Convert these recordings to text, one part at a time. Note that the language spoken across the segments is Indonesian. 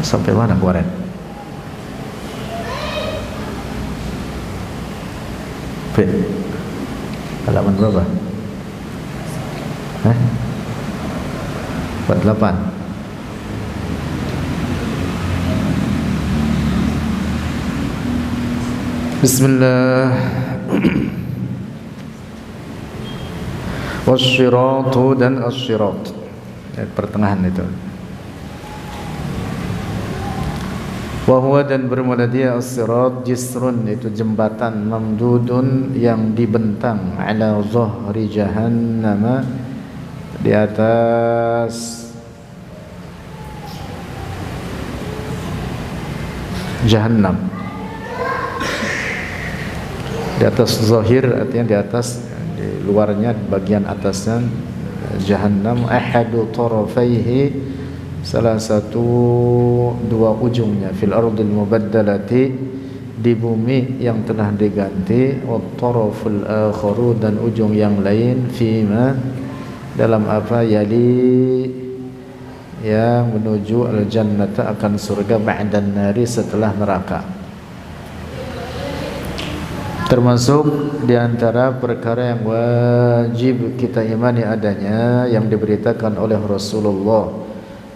Sampai mana kemarin? Halaman berapa? 48. Bismillah. Wasyiratu dan asyirat. Pertengahan itu. Wahuwa dan bermula dia as-sirat jisrun, itu jembatan mamdudun yang dibentang ala zahri jahannam, di atas jahannam. Di atas zahir artinya di atas, di luarnya, bagian atasnya jahannam. Ahadu tarafaihi, salah satu dua ujungnya, fil ardil mubaddalati, di bumi yang telah diganti, wa taraful akharu, dan ujung yang lain, fima, dalam apa, yali, yang menuju al-jannata, akan surga, ba'dan nari, setelah neraka. Termasuk diantara perkara yang wajib kita imani adanya, yang diberitakan oleh Rasulullah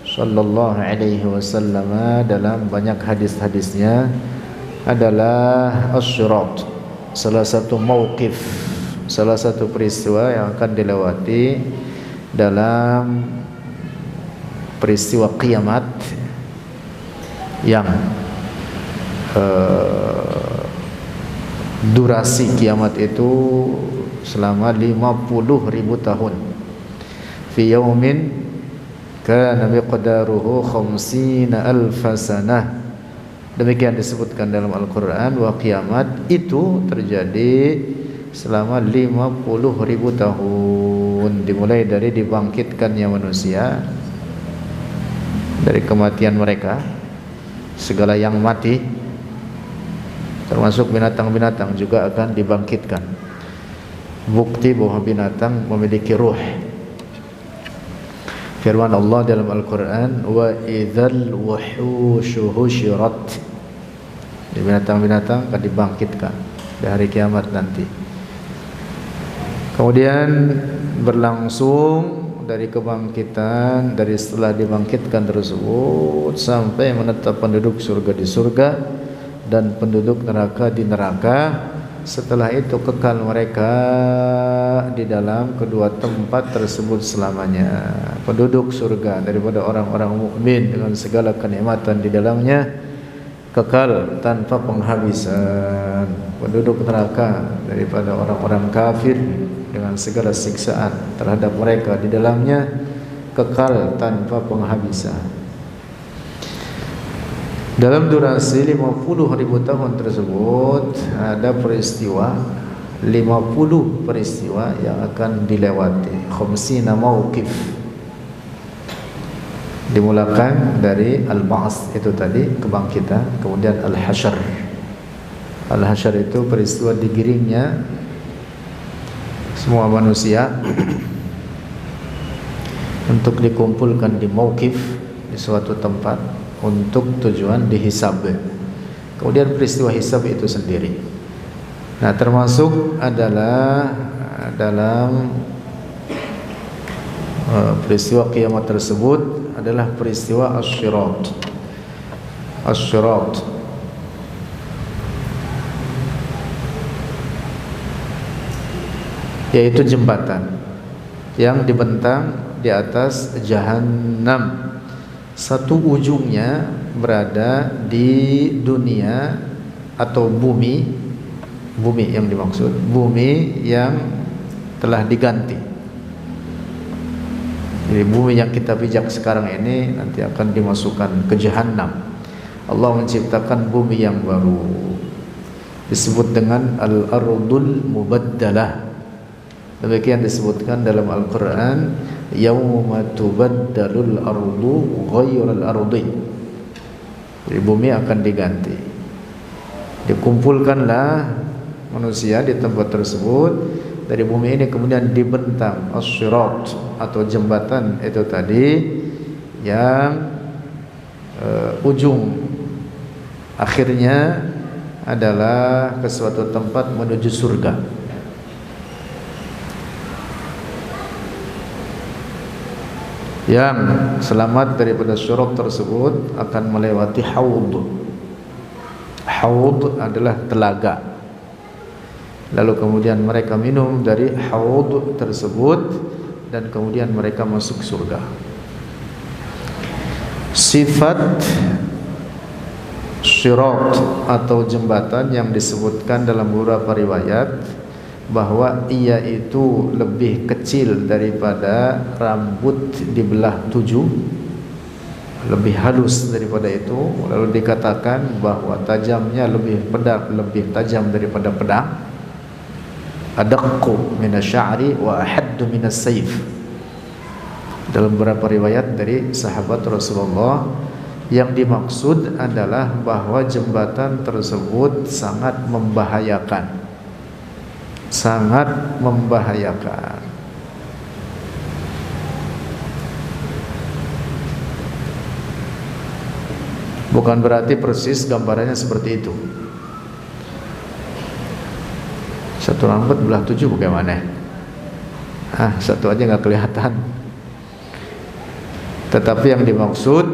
sallallahu alaihi wasallam dalam banyak hadis-hadisnya, adalah asyirat, salah satu mauqif, salah satu peristiwa yang akan dilewati dalam peristiwa kiamat, yang durasi kiamat itu selama 50.000 tahun. Fi yaumin kana miqdaruhu 50.000 sanah. Demikian disebutkan dalam Al-Quran. Wa kiamat itu terjadi selama 50.000 tahun, dimulai dari dibangkitkannya manusia dari kematian mereka. Segala yang mati, termasuk binatang-binatang, juga akan dibangkitkan. Bukti bahwa binatang memiliki ruh. Firman Allah dalam Al-Quran, wa idzal wuhushu husyirat, binatang-binatang akan dibangkitkan di hari kiamat nanti. Kemudian berlangsung dari kebangkitan, dari setelah dibangkitkan tersebut, sampai menetap penduduk surga di surga dan penduduk neraka di neraka. Setelah itu kekal mereka di dalam kedua tempat tersebut selamanya. Penduduk surga daripada orang-orang mukmin dengan segala kenikmatan di dalamnya, kekal tanpa penghabisan. Penduduk neraka daripada orang-orang kafir dengan segala siksaan terhadap mereka di dalamnya, kekal tanpa penghabisan. Dalam durasi 50.000 tahun tersebut ada peristiwa, 50 peristiwa yang akan dilewati. 50 mauqif. Dimulakan dari al-ba'ts itu tadi, kebangkitan, kemudian al-hasyr. Al-hasyr itu peristiwa digiringnya semua manusia untuk dikumpulkan di mauqif, di suatu tempat, untuk tujuan dihisab. Kemudian peristiwa hisab itu sendiri. Nah, termasuk adalah dalam peristiwa kiamat tersebut adalah peristiwa asyirat. Asyirat yaitu jembatan yang dibentang di atas jahannam. Satu ujungnya berada di dunia atau bumi yang dimaksud, bumi yang telah diganti. Jadi bumi yang kita pijak sekarang ini nanti akan dimasukkan ke jahannam. Allah menciptakan bumi yang baru, disebut dengan al-ardul mubaddalah. Demikian disebutkan dalam Al-Quran, yauma tubaddalul ardu ghairal ardi. Jadi bumi akan diganti. Dikumpulkanlah manusia di tempat tersebut. Dari bumi ini kemudian dibentang as-sirat atau jembatan itu tadi, yang ujung akhirnya adalah ke suatu tempat menuju surga. Yang selamat daripada syurab tersebut akan melewati haud. Haud adalah telaga. Lalu kemudian mereka minum dari haud tersebut dan kemudian mereka masuk surga. Sifat syirat atau jembatan yang disebutkan dalam beberapa riwayat bahwa ia itu lebih kecil daripada rambut dibelah 7, lebih halus daripada itu. Lalu dikatakan bahwa tajamnya lebih tajam daripada pedang. Adaqqu minasy'ari wa ahaddu minas sayf. Dalam beberapa riwayat dari sahabat Rasulullah, yang dimaksud adalah bahwa jembatan tersebut sangat membahayakan. Sangat membahayakan. Bukan berarti persis gambarannya seperti itu. Satu rambut belah 7 bagaimana? Satu aja nggak kelihatan. Tetapi yang dimaksud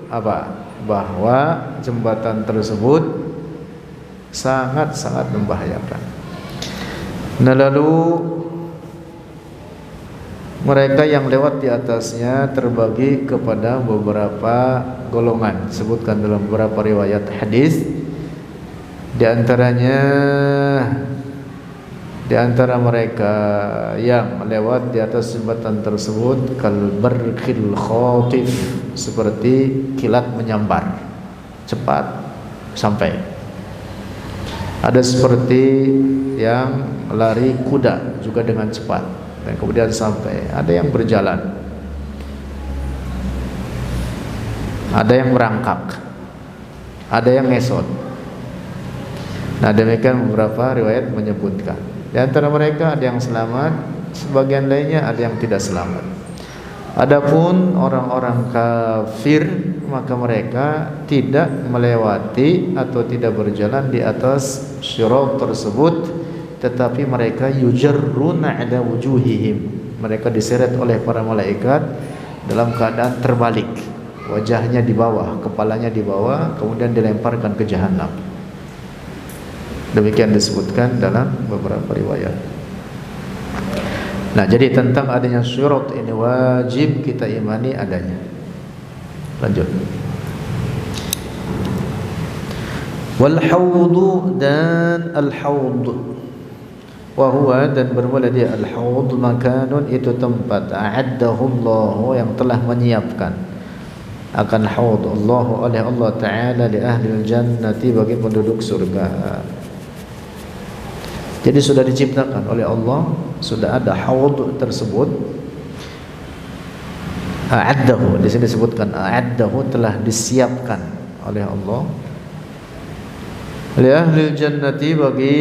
apa? Bahwa jembatan tersebut sangat-sangat membahayakan. Nah, lalu mereka yang lewat di atasnya terbagi kepada beberapa golongan, disebutkan dalam beberapa riwayat hadis. Di antara mereka yang lewat di atas jembatan tersebut kal barqil khatif, seperti kilat menyambar, cepat sampai. Ada seperti yang lari kuda juga dengan cepat dan kemudian sampai. Ada yang berjalan, ada yang merangkak, ada yang ngesot. Nah, demikian beberapa riwayat menyebutkan. Di antara mereka ada yang selamat, sebagian lainnya ada yang tidak selamat. Adapun orang-orang kafir, maka mereka tidak melewati atau tidak berjalan di atas syirat tersebut, tetapi mereka yujarruna ala wujuhihim. Mereka diseret oleh para malaikat dalam keadaan terbalik, wajahnya di bawah, kepalanya di bawah, kemudian dilemparkan ke jahanam. Demikian disebutkan dalam beberapa riwayat. Nah, jadi tentang adanya syirat ini wajib kita imani adanya. Lanjut. Wal haudu, dan al haud, wa huwa, dan bermula dia al haud, makanun, itu tempat a'addahu Allah, yang telah menyiapkan akan haud Allah oleh Allah Ta'ala li ahli jannati, bagi penduduk surga. Jadi sudah diciptakan oleh Allah, sudah ada haud tersebut. A'addahu, di sini disebutkan a'addahu, telah disiapkan oleh Allah li ahli jannati, bagi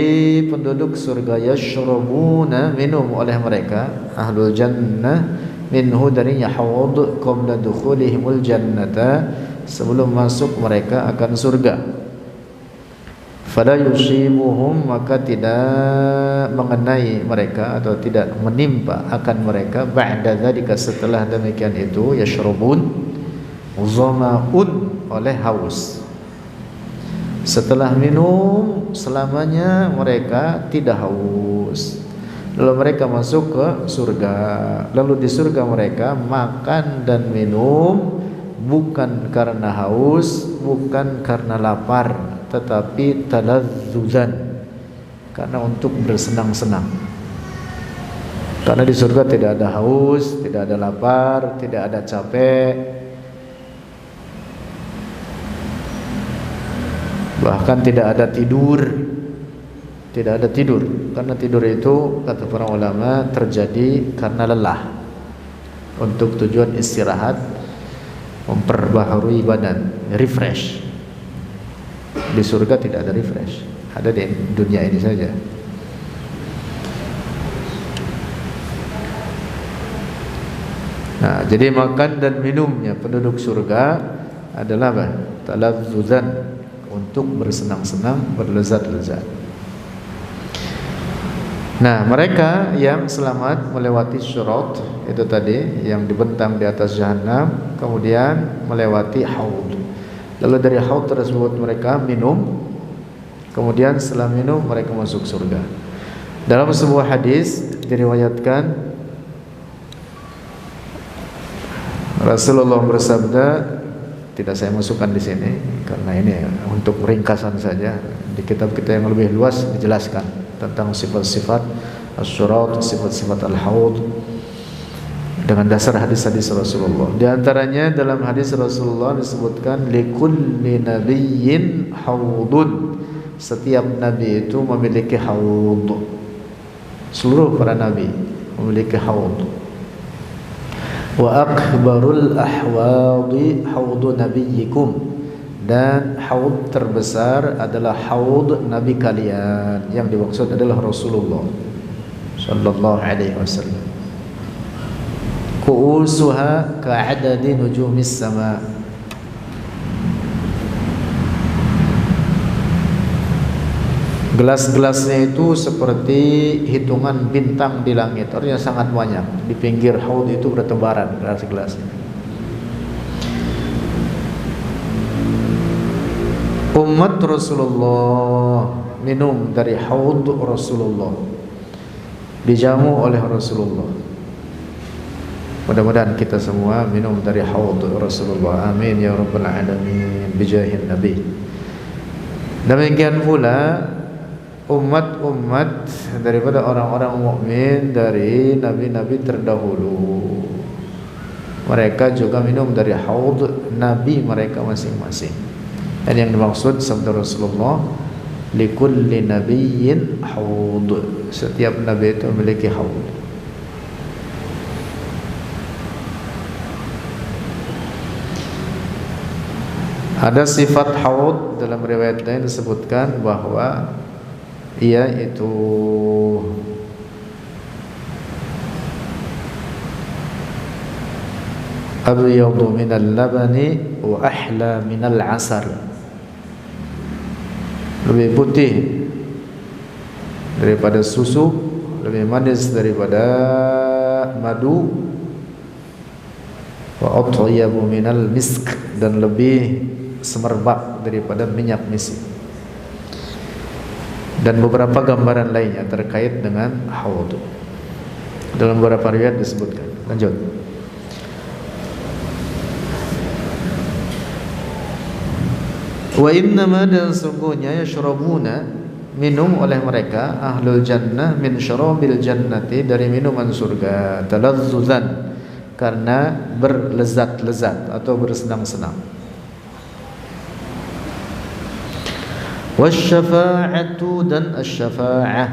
penduduk surga. Yashrabuna, minum oleh mereka, ahlul jannah, minhu, darinya haud, qabla dukhulihimul jannata, sebelum masuk mereka akan surga. Fala yusibuhum, maka tidak mengenai mereka atau tidak menimpa akan mereka, ba'da dzalika, setelah demikian itu, yashrabun, zama'un, oleh haus. Setelah minum, selamanya mereka tidak haus. Lalu mereka masuk ke surga. Lalu di surga mereka makan dan minum bukan karena haus, bukan karena lapar, tetapi taladzuzan, karena untuk bersenang-senang. Karena di surga tidak ada haus, tidak ada lapar, tidak ada capek, bahkan tidak ada tidur. Tidak ada tidur, karena tidur itu kata para ulama terjadi karena lelah, untuk tujuan istirahat, memperbaharui badan, refresh. Di surga tidak ada refresh, ada di dunia ini saja. Nah, jadi makan dan minumnya penduduk surga adalah apa? Talazzuzan, untuk bersenang-senang, berlezat-lezat. Nah, mereka yang selamat melewati syurat itu tadi yang dibentang di atas jahanam, kemudian melewati haud. Lalu dari haud tersebut mereka minum, kemudian setelah minum mereka masuk surga. Dalam sebuah hadis diriwayatkan Rasulullah bersabda, tidak saya masukkan di sini karena ini untuk ringkasan saja. Di kitab kita yang lebih luas dijelaskan tentang sifat-sifat asy-syurat, sifat-sifat al-haud dengan dasar hadis-hadis Rasulullah. Di antaranya dalam hadis Rasulullah disebutkan likulli nabiyyin haudun. Setiap nabi itu memiliki haud. Seluruh para nabi memiliki haud. Wa akbarul ahwadi haudu nabiyyikum, dan haud terbesar adalah haud nabi kalian. Yang dimaksud adalah Rasulullah sallallahu alaihi wasallam. Ku'usuha ka'adadi nujumis sama. Gelas-gelasnya itu seperti hitungan bintang di langit, artinya sangat banyak. Di pinggir haud itu bertebaran gelas-gelasnya. Umat Rasulullah minum dari haud Rasulullah, dijamu oleh Rasulullah. Mudah-mudahan kita semua minum dari haud Rasulullah. Amin ya rabbal alamin bijahin nabi. Demikian pula umat-umat daripada orang-orang mukmin dari nabi-nabi terdahulu, mereka juga minum dari haud nabi mereka masing-masing. Dan yang dimaksud sabda Rasulullah, likulli nabiyyin haud, setiap nabi itu memiliki haud. Ada sifat haud dalam riwayat lain disebutkan bahwa ia itu abyadu minal labani wa ahla minal asal, lebih putih daripada susu, lebih manis daripada madu, wa atyabu minal misk, dan lebih semerbak daripada minyak misik. Dan beberapa gambaran lainnya terkait dengan haud. Dalam beberapa riwayat disebutkan. Lanjut. Wa innama, dan sungguhnya yashrabuna, minum oleh mereka ahlul jannah min syarabil jannati, dari minuman surga, talazzuzan, karena berlezat-lezat atau bersenang-senang. Wasyafa'atu, dan asyafa'ah.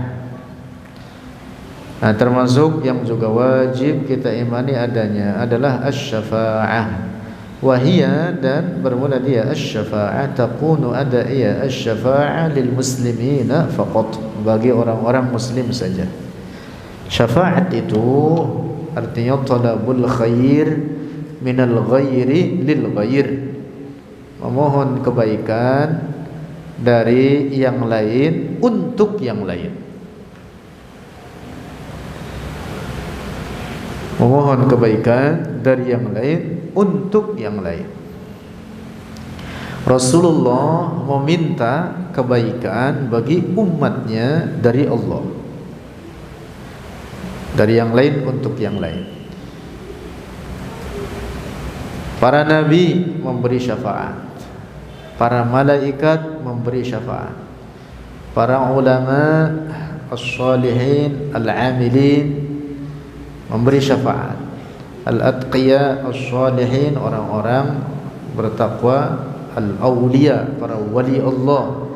Nah, termasuk yang juga wajib kita imani adanya adalah asyafa'ah. Wahia, dan bermula dia asyafa'ah, takunu ada ia asyafa'ah lil muslimina faqat, bagi orang-orang muslim saja. Syafa'at itu artinya talabul khair minal ghairi lil ghair, memohon kebaikan dari yang lain untuk yang lain. Memohon kebaikan dari yang lain untuk yang lain. Rasulullah meminta kebaikan bagi umatnya dari Allah, dari yang lain untuk yang lain. Para nabi memberi syafaat, para malaikat memberi syafaat, para ulama as-salihin al-amilin memberi syafaat, al-atqiya as-salihin, orang-orang bertakwa, al-awliya, para wali Allah,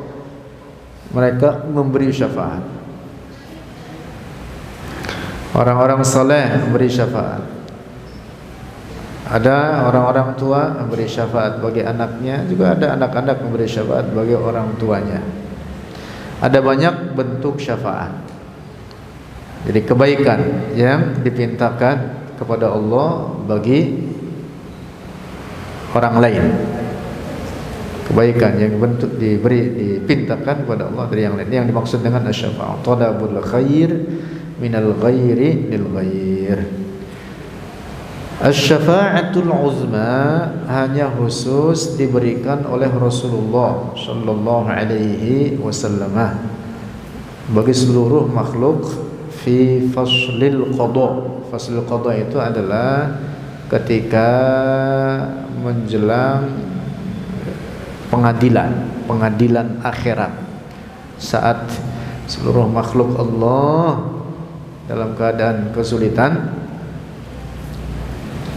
mereka memberi syafaat. Orang-orang saleh memberi syafaat. Ada orang-orang tua memberi syafaat bagi anaknya, juga ada anak-anak memberi syafaat bagi orang tuanya. Ada banyak bentuk syafaat. Jadi kebaikan yang dipintakan kepada Allah bagi orang lain. kebaikan yang bentuk dipintakan kepada Allah dari yang lain. Yang dimaksud dengan asy-syafa'ah talabul khair minal ghairi lil ghair. Asy-syafa'atul uzma hanya khusus diberikan oleh Rasulullah sallallahu alaihi wasallam bagi seluruh makhluk fi faslil qada. Faslil qada itu adalah ketika menjelang pengadilan akhirat, saat seluruh makhluk Allah dalam keadaan kesulitan,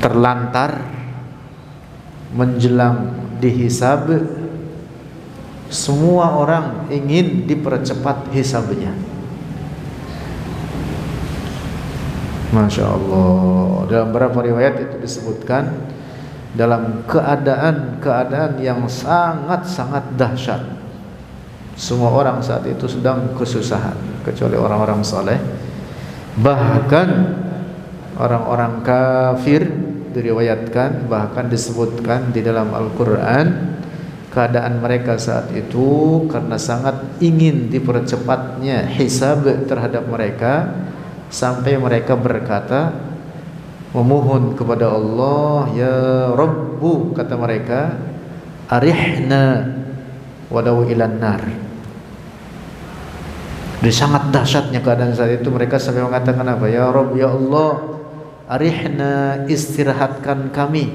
terlantar, menjelang dihisab, semua orang ingin dipercepat hisabnya. Masya Allah. Dalam beberapa riwayat itu disebutkan dalam keadaan yang sangat-sangat dahsyat. Semua orang saat itu sedang kesusahan, kecuali orang-orang saleh. Bahkan orang-orang kafir diriwayatkan, bahkan disebutkan di dalam Al-Quran, keadaan mereka saat itu karena sangat ingin dipercepatnya hisab terhadap mereka, sampai mereka berkata, memohon kepada Allah, ya Rabbu, kata mereka, arihna walau ilan nar. Jadi sangat dahsyatnya keadaan saat itu, mereka sampai mengatakan apa? Ya Rabb, ya Allah, arihna, istirahatkan kami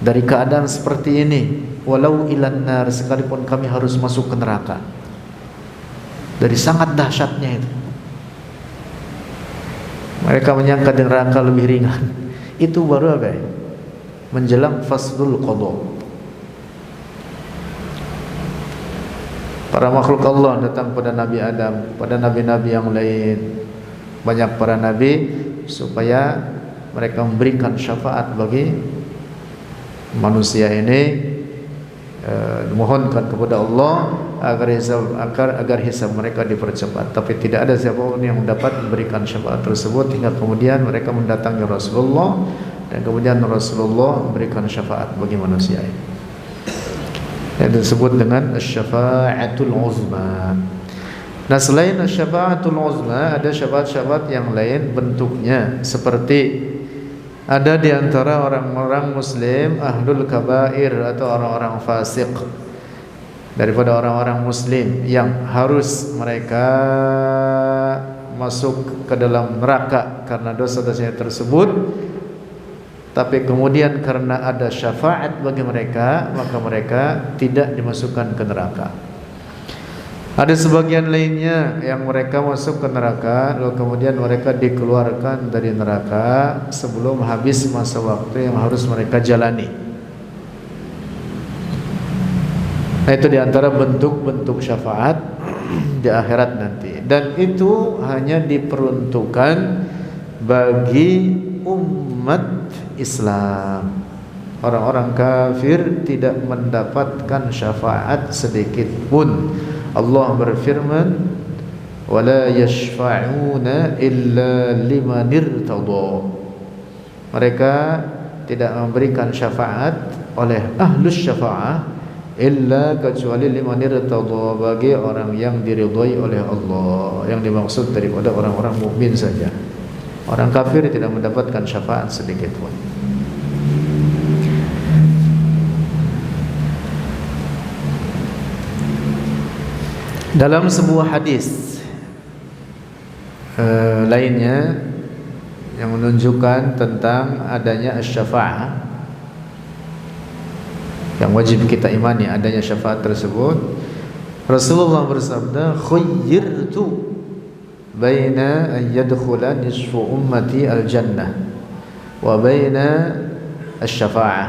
dari keadaan seperti ini, walau ilan nar, sekalipun kami harus masuk ke neraka. Dari sangat dahsyatnya itu, mereka menyangka di neraka lebih ringan. Itu baru apa ya? Menjelang faslul qada. Para makhluk Allah datang pada Nabi Adam, pada nabi-nabi yang lain, banyak para nabi, supaya mereka memberikan syafaat bagi manusia ini, memohonkan kepada Allah agar hisab mereka dipercepat. Tapi tidak ada siapapun yang dapat memberikan syafaat tersebut hingga kemudian mereka mendatangi Rasulullah, dan kemudian Rasulullah memberikan syafaat bagi manusia ini. Yang disebut dengan asy-syafa'atul uzma. Nah, selain asy-syafa'atul uzma, ada syafaat-syafaat yang lain bentuknya, seperti ada di antara orang-orang muslim ahlul kabair atau orang-orang fasik daripada orang-orang muslim yang harus mereka masuk ke dalam neraka karena dosa-dosanya tersebut, tapi kemudian karena ada syafaat bagi mereka, maka mereka tidak dimasukkan ke neraka. Ada sebagian lainnya yang mereka masuk ke neraka, lalu kemudian mereka dikeluarkan dari neraka sebelum habis masa waktu yang harus mereka jalani. Nah, itu diantara bentuk-bentuk syafaat di akhirat nanti. Dan itu hanya diperuntukkan bagi umat Islam. Orang-orang kafir tidak mendapatkan syafaat sedikit pun. Allah berfirman, wala yashfa'una illa liman irtada. Mereka tidak memberikan syafaat oleh ahlus syafa'ah illa kecuali liman irtada, bagi orang yang diridhai oleh Allah, yang dimaksud daripada orang-orang mukmin saja. Orang kafir tidak mendapatkan syafaat sedikit pun. Dalam sebuah hadis lainnya yang menunjukkan tentang adanya asy-syafa'ah, yang wajib kita imani adanya syafaat tersebut, Rasulullah bersabda, khuyyirtu baina an yadkhula nisfu ummati al-jannah wa baina asy-syafa'ah.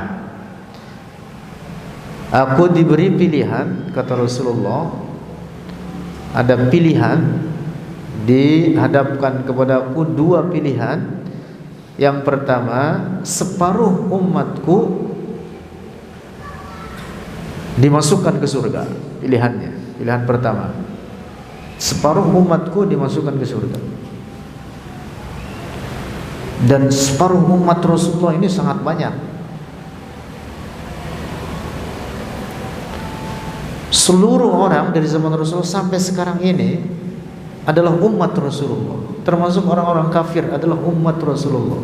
Aku diberi pilihan, kata Rasulullah, ada pilihan, dihadapkan kepadaku dua pilihan. Yang pertama, separuh umatku dimasukkan ke surga. Pilihannya, pilihan pertama, separuh umatku dimasukkan ke surga. Dan separuh umat Rasulullah ini sangat banyak. Seluruh orang dari zaman Rasulullah sampai sekarang ini adalah umat Rasulullah. Termasuk orang-orang kafir adalah umat Rasulullah.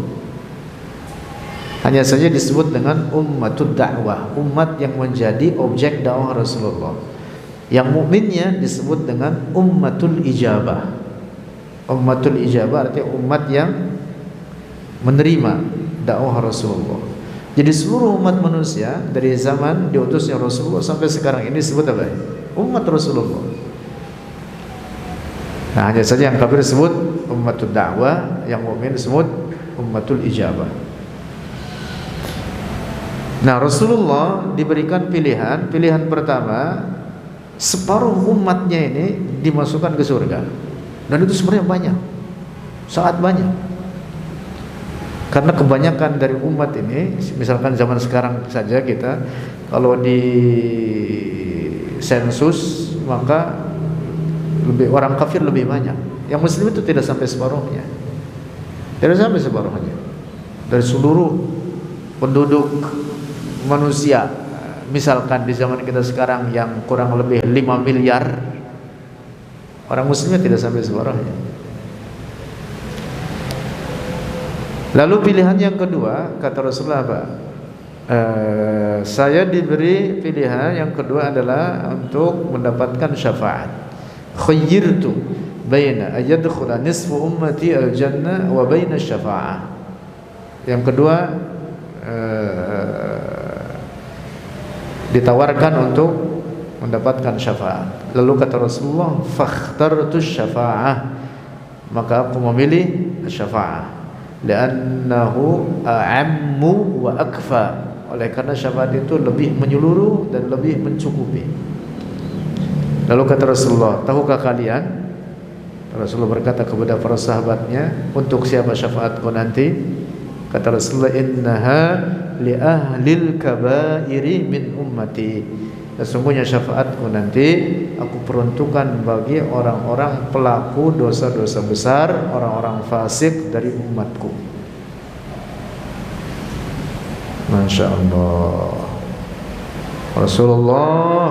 Hanya saja disebut dengan ummatud dakwah, umat yang menjadi objek dakwah Rasulullah. Yang mukminnya disebut dengan ummatul ijabah. Ummatul ijabah artinya umat yang menerima dakwah Rasulullah. Jadi seluruh umat manusia dari zaman diutusnya Rasulullah sampai sekarang ini disebut apa? Umat Rasulullah. Nah, hanya saja yang kafir disebut ummatul dakwah, yang mukmin disebut ummatul ijabah. Nah, Rasulullah diberikan pilihan. Pilihan pertama, separuh umatnya ini dimasukkan ke surga. Dan itu sebenarnya banyak, sangat banyak. Karena kebanyakan dari umat ini, misalkan zaman sekarang saja kita, kalau di sensus maka orang kafir lebih banyak. Yang muslim itu tidak sampai separuhnya, tidak sampai separuhnya dari seluruh penduduk manusia. Misalkan di zaman kita sekarang yang kurang lebih 5 miliar, orang muslimnya tidak sampai separuhnya. Lalu pilihan yang kedua, kata Rasulullah apa? Saya diberi pilihan yang kedua adalah untuk mendapatkan syafaat. Khayyirtu baina ayadkhula nisfu ummati al-jannah wa baina syafa'ah. Yang kedua, ditawarkan untuk mendapatkan syafaat. Lalu kata Rasulullah, fakhtartu syafa'ah, maka aku memilih syafa'ah. Li'annahu a'ammu wa akfa, oleh karena syafaat itu lebih menyeluruh dan lebih mencukupi. Lalu kata Rasulullah, tahukah kalian, Rasulullah berkata kepada para sahabatnya, untuk siapa syafaatku nanti? Kata Rasulullah, innaha li ahlil kabairi min ummati, sesungguhnya syafaatku nanti aku peruntukkan bagi orang-orang pelaku dosa-dosa besar, orang-orang fasik dari umatku. Masya Allah, Rasulullah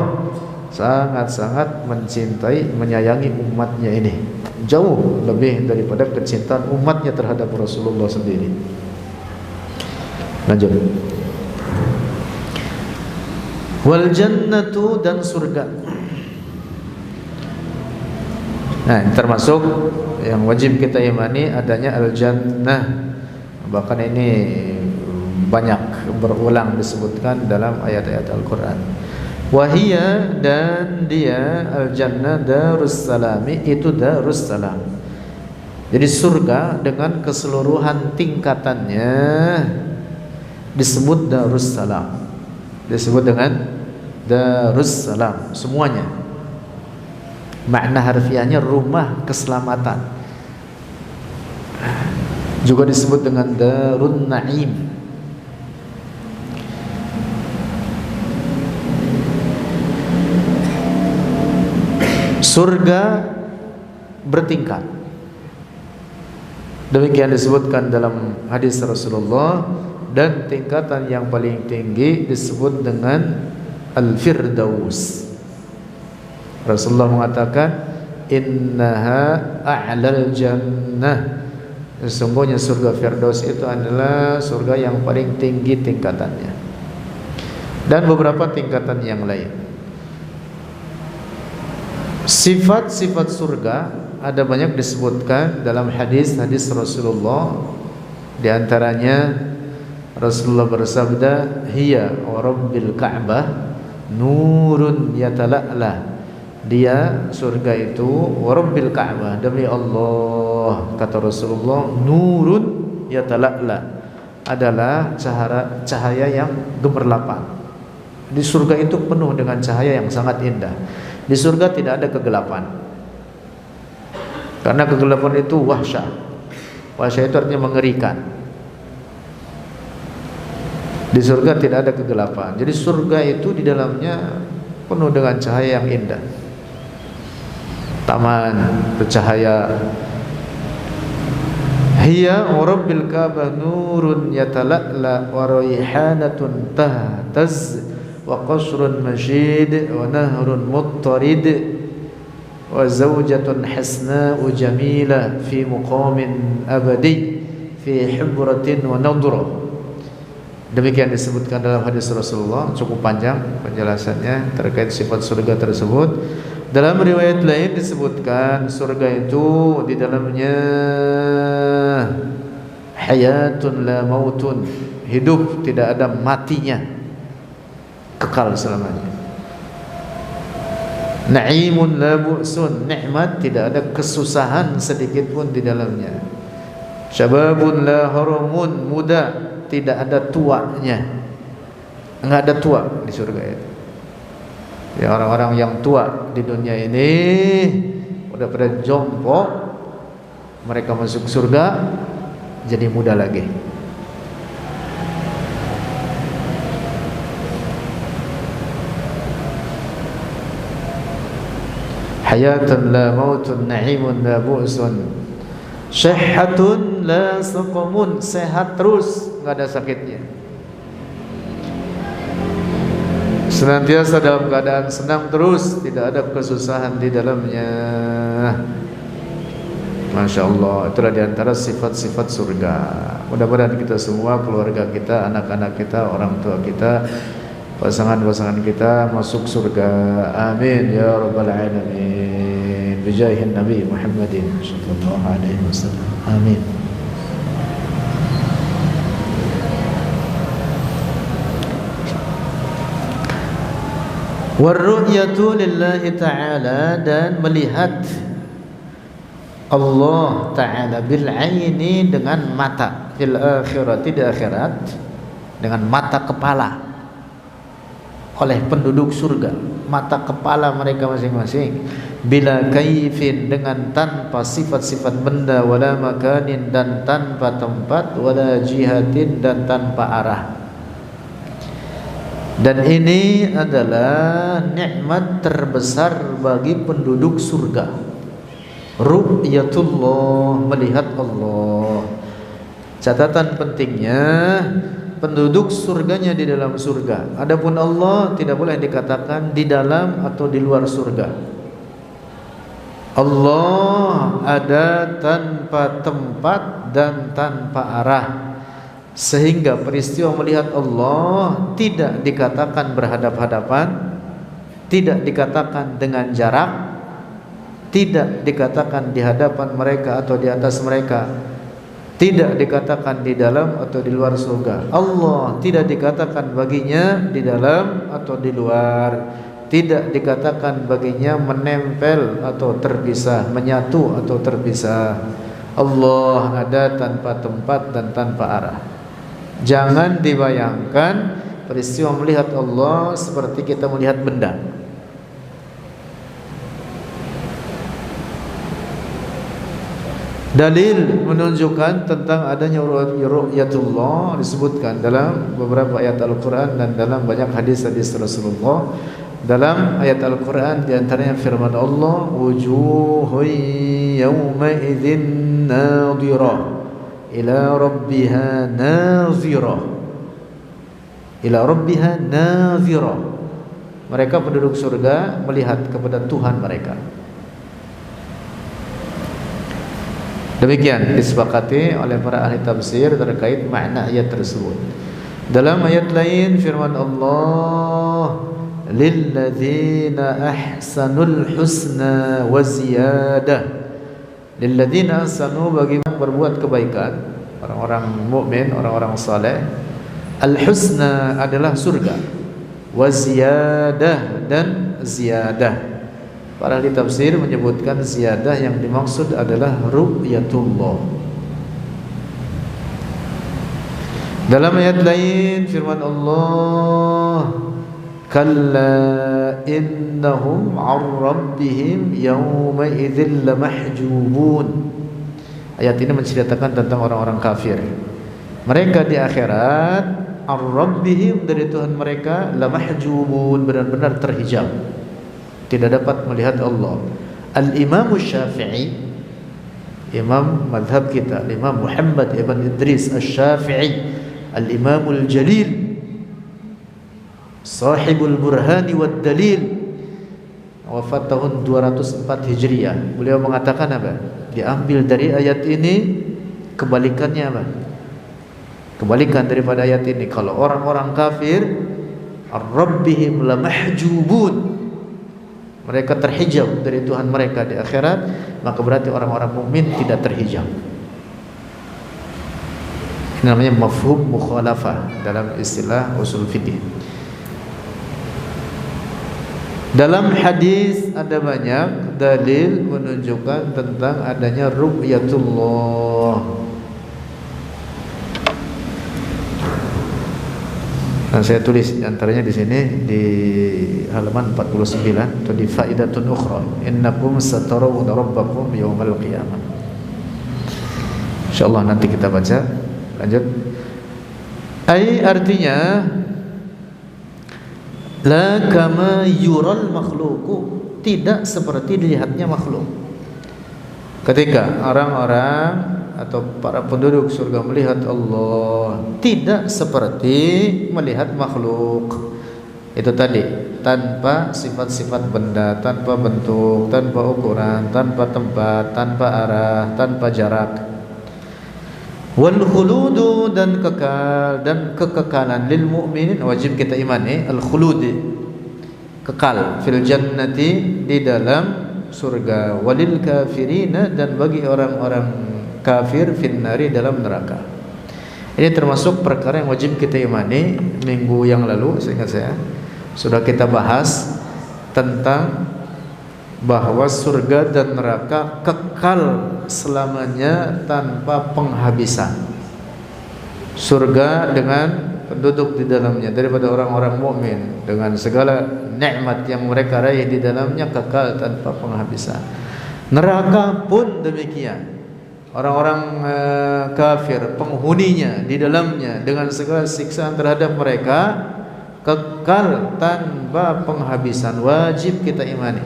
sangat-sangat mencintai, menyayangi umatnya ini, jauh lebih daripada kecintaan umatnya terhadap Rasulullah sendiri. Lanjut. Wal jannatu, dan surga. Nah, termasuk yang wajib kita imani adanya al jannah. Bahkan ini banyak berulang disebutkan dalam ayat-ayat Al-Quran. Wahia, dan dia al jannah darus salami, itu darus salam. Jadi surga dengan keseluruhan tingkatannya disebut darus salam, disebut dengan Darussalam semuanya. Makna harfiahnya rumah keselamatan. Juga disebut dengan Darun Naim. Surga bertingkat. Demikian disebutkan dalam hadis Rasulullah, dan tingkatan yang paling tinggi disebut dengan Al-Firdaus. Rasulullah mengatakan, innaha a'lal jannah, sesungguhnya surga Firdaus itu adalah surga yang paling tinggi tingkatannya. Dan beberapa tingkatan yang lain. Sifat-sifat surga ada banyak disebutkan dalam hadis-hadis Rasulullah. Di antaranya Rasulullah bersabda, hiya wa rabbil ka'bah nurun yatala'la, dia surga itu wa rabbil ka'bah, demi Allah, kata Rasulullah, nurun yatala'la, adalah cahaya yang gemerlapan. Di surga itu penuh dengan cahaya yang sangat indah. Di surga tidak ada kegelapan, karena kegelapan itu wahsyah. Wahsyah itu artinya mengerikan. Di surga tidak ada kegelapan. Jadi surga itu di dalamnya penuh dengan cahaya yang indah. Taman bercahaya. Hiya wa rabbil ka'bah nurun yatala'la wa raihanatun tahtaz wa qasrun mashid wa nahrun muttarid wa zawjatun hasna'u jamilah fi muqamin abadi fi hibratin wa nadra. Demikian disebutkan dalam hadis Rasulullah, cukup panjang penjelasannya terkait sifat surga tersebut. Dalam riwayat lain disebutkan surga itu di dalamnya hayatun la mautun, hidup tidak ada matinya, kekal selamanya. Na'imun la bu'sun, nikmat tidak ada kesusahan sedikit pun di dalamnya. Syababun la haramun, muda tidak ada tuanya, enggak ada tua di surga itu. Ya, orang-orang yang tua di dunia ini udah pada jompo, mereka masuk surga jadi muda lagi. Hayatun la mautun, na'imun la bu'sun, sihhatun la saqamun, sehat terus, enggak ada sakitnya. Senantiasa dalam keadaan senang terus, tidak ada kesusahan di dalamnya. Masya Allah, itulah diantara sifat-sifat surga. Mudah-mudahan kita semua, keluarga kita, anak-anak kita, orang tua kita, pasangan-pasangan kita masuk surga. Amin ya rabbal alamin. Bijahin Nabi Muhammadin sallallahu alaihi wasallam. Amin. Warru'yatu lillahi ta'ala, dan melihat Allah Ta'ala bil aini, dengan mata, fil akhirati, di akhirat, dengan mata kepala oleh penduduk surga, mata kepala mereka masing-masing, bila kaifin, dengan tanpa sifat-sifat benda, wala makanin, dan tanpa tempat, wala jihatin, dan tanpa arah. Dan ini adalah nikmat terbesar bagi penduduk surga. Ru'yatullah, melihat Allah. Catatan pentingnya, penduduk surganya di dalam surga. Adapun Allah tidak boleh dikatakan di dalam atau di luar surga. Allah ada tanpa tempat dan tanpa arah, sehingga peristiwa melihat Allah tidak dikatakan berhadap-hadapan, tidak dikatakan dengan jarak, tidak dikatakan di hadapan mereka atau di atas mereka, tidak dikatakan di dalam atau di luar surga. Allah tidak dikatakan baginya di dalam atau di luar, tidak dikatakan baginya menempel atau terpisah, menyatu atau terpisah. Allah ada tanpa tempat dan tanpa arah. Jangan dibayangkan peristiwa melihat Allah seperti kita melihat benda. Dalil menunjukkan tentang adanya ru'yatullah disebutkan dalam beberapa ayat Al-Quran dan dalam banyak hadis-hadis Rasulullah. Dalam ayat Al-Quran diantaranya firman Allah, wujuhun yawma idzin nadhirah ila rabbiha nazirah, ila rabbiha nazirah. Mereka penduduk surga melihat kepada Tuhan mereka. Demikian disepakati oleh para ahli tafsir terkait makna ayat tersebut. Dalam ayat lain firman Allah, lilladzina ahsanul husna wa ziyadah. Lilladzina ahsanu, bagi berbuat kebaikan, orang-orang mukmin, orang-orang saleh, al-husna adalah surga, wa ziyadah, dan ziyadah. Para ahli tafsir menyebutkan ziyadah yang dimaksud adalah ru'yatullah. Dalam ayat lain firman Allah, kalla innahum 'an rabbihim yawma idzin lamahjubun. Ayat ini menceritakan tentang orang-orang kafir. Mereka di akhirat, 'an rabbihim, dari Tuhan mereka, lamahjubun, benar-benar terhijab, tidak dapat melihat Allah. Al-Imam Syafi'i, imam madhab kita, Imam Muhammad ibn Idris Asy-Syafi'i, Al-Imamul Jalil, sahibul burhani wad dalil, wafat tahun 204 Hijriah. Beliau mengatakan apa? Diambil dari ayat ini kebalikannya apa? Kebalikan daripada ayat ini. Kalau orang-orang kafir ar-rabbihim lamahjubun, mereka terhijab dari Tuhan mereka di akhirat, maka berarti orang-orang mukmin tidak terhijab. Ini namanya mafhum mukhalafah dalam istilah usul fikih. Dalam hadis ada banyak dalil menunjukkan tentang adanya ru'yatullah. Nah, saya tulis antaranya di sini di halaman 49 atau di faidatun ukhra, innakum satarawna rabbakum yaumal qiyamah. Insyaallah nanti kita baca. Lanjut. Artinya la kama yural makhluqu, tidak seperti dilihatnya makhluk. Ketika orang-orang atau para penduduk surga melihat Allah, tidak seperti melihat makhluk. Itu tadi, tanpa sifat-sifat benda, tanpa bentuk, tanpa ukuran, tanpa tempat, tanpa arah, tanpa jarak. Wal khuludu, dan kekal, dan kekekalan lil mu'minin, wajib kita imani al khulud, kekal fil jannati, di dalam surga, walil kafirina, dan bagi orang-orang kafir finnari, dalam neraka. Ini termasuk perkara yang wajib kita imani. Minggu yang lalu seingat saya sudah kita bahas tentang bahwa surga dan neraka kekal selamanya tanpa penghabisan. Surga dengan penduduk di dalamnya daripada orang-orang mukmin dengan segala nikmat yang mereka raih di dalamnya kekal tanpa penghabisan. Neraka pun demikian. Orang-orang kafir, penghuninya di dalamnya dengan segala siksaan terhadap mereka kekal tanpa penghabisan. Wajib kita imani.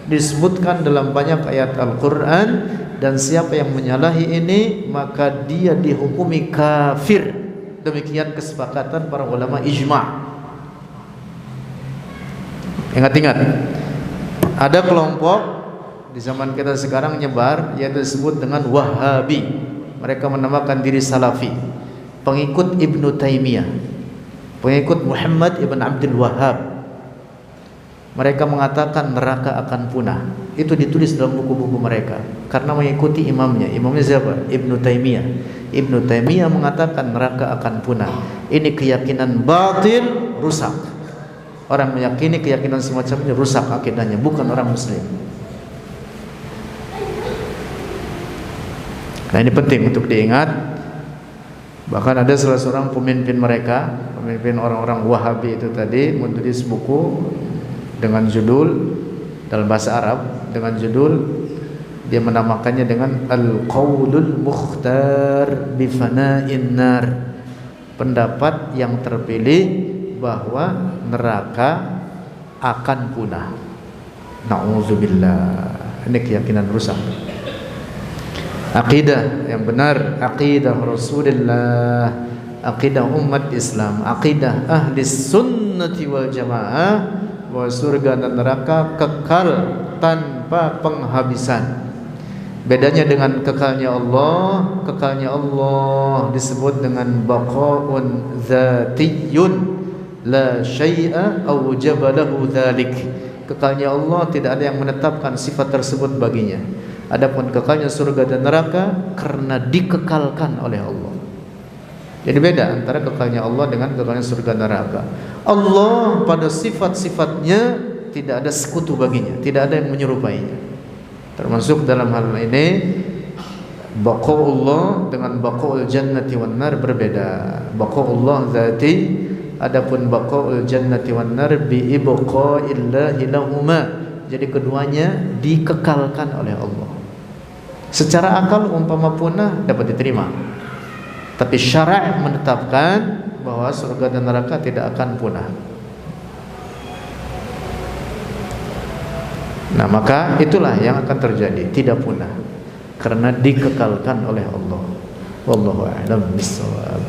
Disebutkan dalam banyak ayat Al-Quran, dan siapa yang menyalahi ini maka dia dihukumi kafir. Demikian kesepakatan para ulama ijma'. Ingat-ingat, ada kelompok di zaman kita sekarang nyebar, yaitu disebut dengan Wahabi. Mereka menamakan diri Salafi, pengikut Ibnu Taimiyah, pengikut Muhammad ibn Abdul Wahhab. Mereka mengatakan neraka akan punah. Itu ditulis dalam buku-buku mereka karena mengikuti imamnya. Imamnya siapa? Ibnu Taimiyah. Ibnu Taimiyah mengatakan neraka akan punah. Ini keyakinan batil, rusak. Orang meyakini keyakinan semacam ini rusak akidahnya, bukan orang muslim. Nah, ini penting untuk diingat. Bahkan ada salah seorang pemimpin mereka, pemimpin orang-orang Wahabi itu tadi, menulis buku dengan judul dalam bahasa Arab, dengan judul dia menamakannya dengan Al-Qaulul Mukhtar bi Fana'in Nar, pendapat yang terpilih bahwa neraka akan punah. Na'udzubillah. Ini keyakinan rusak. Aqidah yang benar, aqidah Rasulullah, aqidah umat Islam, aqidah ahli sunnati wal jamaah, bahwa surga dan neraka kekal tanpa penghabisan. Bedanya dengan kekalnya Allah disebut dengan baqa'un dzatiyyun la syai'a awjaba lahu dzalik. Kekalnya Allah tidak ada yang menetapkan sifat tersebut baginya. Adapun kekalnya surga dan neraka karena dikekalkan oleh Allah. Jadi beda antara kekalnya Allah dengan kekalnya surga dan neraka. Allah pada sifat-sifatnya tidak ada sekutu baginya, tidak ada yang menyerupainya. Termasuk dalam hal ini baqa'ullah dengan baqa'ul jannati wan nar berbeda. Baqa'ullah dzati, adapun baqa'ul jannati wan nar bi ibqa'illahi lahuma. Jadi keduanya dikekalkan oleh Allah. Secara akal umpama punah dapat diterima, tapi syara' menetapkan bahwa surga dan neraka tidak akan punah. Nah, maka itulah yang akan terjadi, tidak punah karena dikekalkan oleh Allah. Wallahu a'lam bishawab.